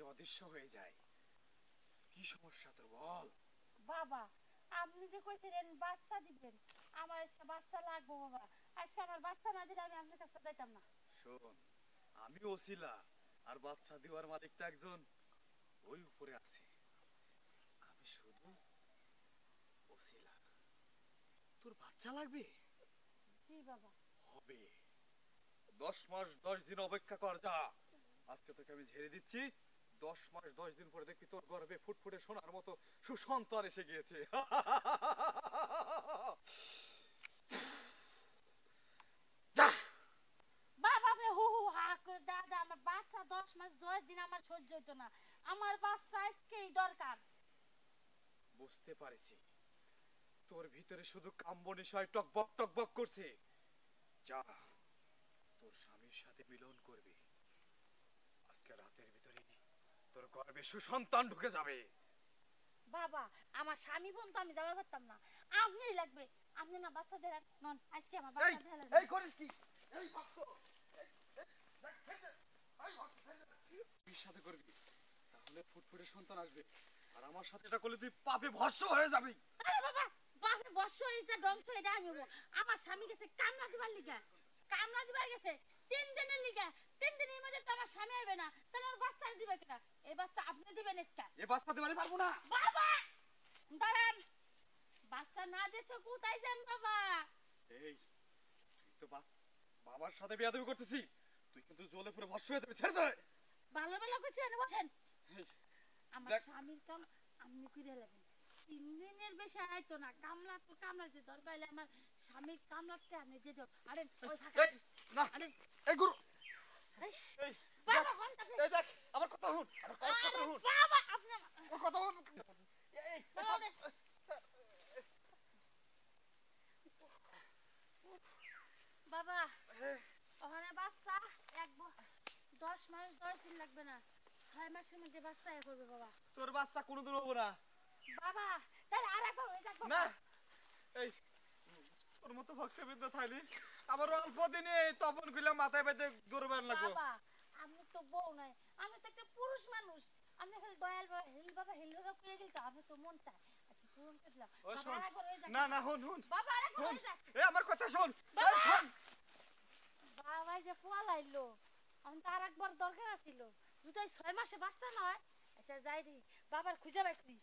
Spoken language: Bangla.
যে অদৃশ্য হয়ে যায়। কি সমস্যা তোর বল। বাবা আপনি যে কইছিলেন বাচ্চা দিবেন, আমার আজকে বাচ্চা লাগবে বাবা। আজকে আমার বাচ্চা না দিলে আমি আপনার কাছে যাইতাম না। শোন, আমি ওসিলা, আর বাচ্চা দেওয়ার মালিক তো একজন ওই উপরে আছে। আমি শুধু ওসিলা। তোর বাচ্চা লাগবে? জি বাবা। হবে। 10 মাস 10 দিন অপেক্ষা কর। যা, আজকে তোকে আমি ঝেড়ে দিচ্ছি। 10 মাস 10 দিন পরে দেখবি তোর গর্ভে ফুটফুটে সোনার মতো সুসন্তান এসে গিয়েছে। যা। বাবা আপনি হু হু হা করে দাদা, আমার বাচ্চা 10 মাস 10 দিন আমার সহ্য হইতো না। আমার বাচ্চা আজকেই দরকার। বুঝতে পারছি, তোর ভিতরে শুধু কাম্য নিশয় টকবক টকবক করছে। যা, তোর স্বামীর সাথে মিলন করবি। আজকে রাতের ভিতরে তোর গর্ভে সুসন্তান ঢুকে যাবে। বাবা আমার স্বামী বোন তো আমি যাবার পারতাম না, আপনিই লাগবে। আপনি না বাচ্চা দেন নন, আজকে আমার বাচ্চা দেন। এই করিস কি? এই ভক্ত, তুই সাথে করবি, তাহলে ফুটফুটে সন্তান আসবে। আর আমার সাথে এটা করলে তুই পাপে ভস্ম হয়ে যাবি। আরে বাবা, বাপে বর্ষ হইছে ধ্বংস এটা আমি হবো। আমার স্বামী গেছে কামলা দিবার লিগা, কামলা দিবার গেছে 3 দিনের লিগা। 3 দিনের মধ্যে তো আমার স্বামী আইবে না, তাহলে আমার বাচ্চা দিবে কিনা? এই বাচ্চা আপনি দিবেন আজকে। এ বাচ্চা দিতে পারবো না। বাবা দাঁড়ান, বাচ্চা না দিতে কোথায় যান বাবা? এই তুই তো বাবার সাথে বিয়াদবি করতেছি, তুই কিন্তু জলে পুরো ভস্ম হয়ে যাবে। ছেড়ে দে। ভালো ভালো কইছি এনে বসেন। এই, আমার দেখ। স্বামীর কাম আপনি কইরা লাগেন। 3 দিনের বেশি আইতো না, কামলা তো কামলা যে দরকার হইলে আমার স্বামীর কামলাতে আপনি দিয়ে দাও। আরে ওই ফাঁকা এই না, আরে এই গুরু। এই এই বাবা দেখ, হন তাকে। এই দেখ আমার কথা শুন, আমার কথা আরে শুন, বাবা আপনি আমার কথা শুন। এই বাবা রে। বাবা ওখানে বাচ্চা 10 মাস 10 দিন লাগবে না, 6 মাসের মধ্যে বাচ্চা এ করবে বাবা। তোর বাচ্চা কোনোদিন হবো না। বাবা তাহলে আরেকবার হয়ে যাক না, বাবা। এই তোর মতো ভক্তবৃন্দ থাইলে আমার অল্প দিনে তপন কইলাম মাথায় বেঁধে দৌড়বার লাগবো। বাবা আমি তো বউ নাই, আমি তো একটা পুরুষ মানুষ। আপনি খালি দয়াল বাবা হেল বাবা হেল বাবা কইয়া গেল তো আমি তো মন চায় আচ্ছা পূরণ করলাম। ও বাবা শোন, আরেকবার হয়ে যাক। না না শুন শুন বাবা আরেকবার শুন, হয়ে যাক। এই আমার কথা শোন। বাবা! এই শোন। বাবা যে পলাইলো, আমি তো আরেকবার দরকার আছিল। দুটাই 6 মাসে বাচ্চা নয়। আচ্ছা যাই রে, বাবার খুঁজে বাই করি।